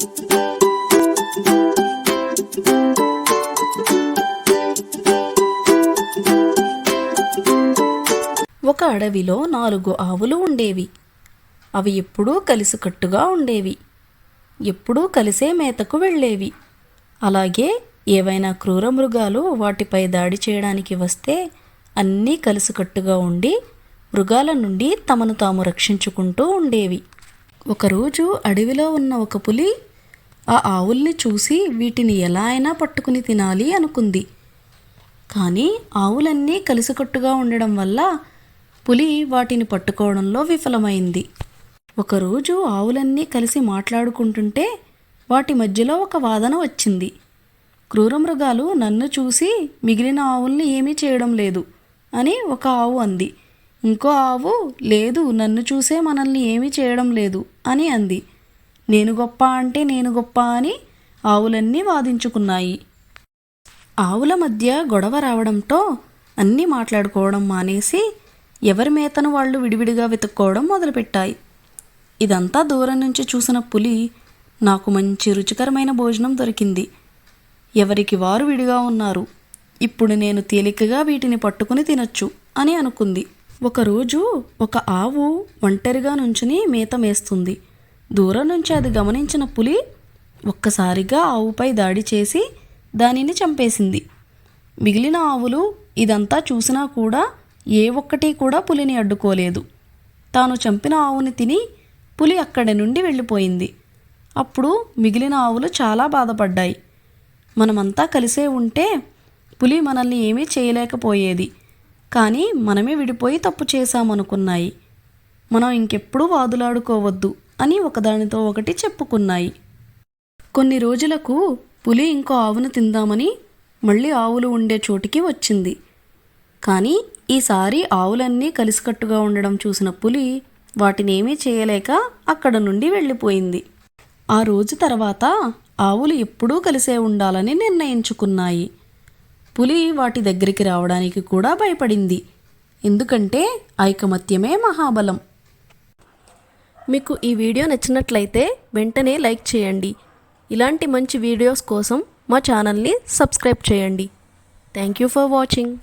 ఒక అడవిలో 4 ఆవులు ఉండేవి. అవి ఎప్పుడూ కలిసికట్టుగా ఉండేవి. ఎప్పుడూ కలిసే మేతకు వెళ్ళేవి. అలాగే ఏవైనా క్రూర మృగాలు వాటిపై దాడి చేయడానికి వస్తే అన్నీ కలిసికట్టుగా ఉండి మృగాల నుండి తమను తాము రక్షించుకుంటూ ఉండేవి. ఒకరోజు అడవిలో ఉన్న ఒక పులి ఆ ఆవుల్ని చూసి వీటిని ఎలా అయినా పట్టుకుని తినాలి అనుకుంది. కానీ ఆవులన్నీ కలిసికట్టుగా ఉండడం వల్ల పులి వాటిని పట్టుకోవడంలో విఫలమైంది. ఒకరోజు ఆవులన్నీ కలిసి మాట్లాడుకుంటుంటే వాటి మధ్యలో ఒక వాదన వచ్చింది. క్రూరమృగాలు నన్ను చూసి మిగిలిన ఆవుల్ని ఏమీ చేయడం లేదు అని ఒక ఆవు అంది. ఇంకో ఆవు లేదు, నన్ను చూసే మనల్ని ఏమీ చేయడం లేదు అని అంది. నేను గొప్ప అంటే నేను గొప్ప అని ఆవులన్నీ వాదించుకున్నాయి. ఆవుల మధ్య గొడవ రావడంతో అన్నీ మాట్లాడుకోవడం మానేసి ఎవరి మేతను వాళ్ళు విడివిడిగా వెతుక్కోవడం మొదలుపెట్టాయి. ఇదంతా దూరం నుంచి చూసిన పులి నాకు మంచి రుచికరమైన భోజనం దొరికింది. ఎవరికి వారు విడిగా ఉన్నారు. ఇప్పుడు నేను తేలికగా వీటిని పట్టుకుని తినొచ్చు అని అనుకుంది. ఒకరోజు ఒక ఆవు ఒంటరిగా నుంచుని మేత మేస్తుంది. దూరం నుంచి అది గమనించిన పులి ఒక్కసారిగా ఆవుపై దాడి చేసి దానిని చంపేసింది. మిగిలిన ఆవులు ఇదంతా చూసినా కూడా ఏ ఒక్కటి కూడా పులిని అడ్డుకోలేదు. తాను చంపిన ఆవుని తిని పులి అక్కడి నుండి వెళ్ళిపోయింది. అప్పుడు మిగిలిన ఆవులు చాలా బాధపడ్డాయి. మనమంతా కలిసే ఉంటే పులి మనల్ని ఏమీ చేయలేకపోయేది, కానీ మనమే విడిపోయి తప్పు చేశామనుకున్నాయి. మనం ఇంకెప్పుడూ వాదులాడుకోవద్దు అని ఒకదానితో ఒకటి చెప్పుకున్నాయి. కొన్ని రోజులకు పులి ఇంకో ఆవును తిందామని మళ్ళీ ఆవులు ఉండే చోటికి వచ్చింది. కానీ ఈసారి ఆవులన్నీ కలిసికట్టుగా ఉండడం చూసిన పులి వాటినేమీ చేయలేక అక్కడ నుండి వెళ్ళిపోయింది. ఆ రోజు తర్వాత ఆవులు ఎప్పుడూ కలిసే ఉండాలని నిర్ణయించుకున్నాయి. పులి వాటి దగ్గరికి రావడానికి కూడా భయపడింది. ఎందుకంటే ఐకమత్యమే మహాబలం. మీకు ఈ వీడియో నచ్చినట్లయితే వెంటనే లైక్ చేయండి. ఇలాంటి మంచి వీడియోస్ కోసం మా ఛానల్ని సబ్స్క్రైబ్ చేయండి. Thank you for watching.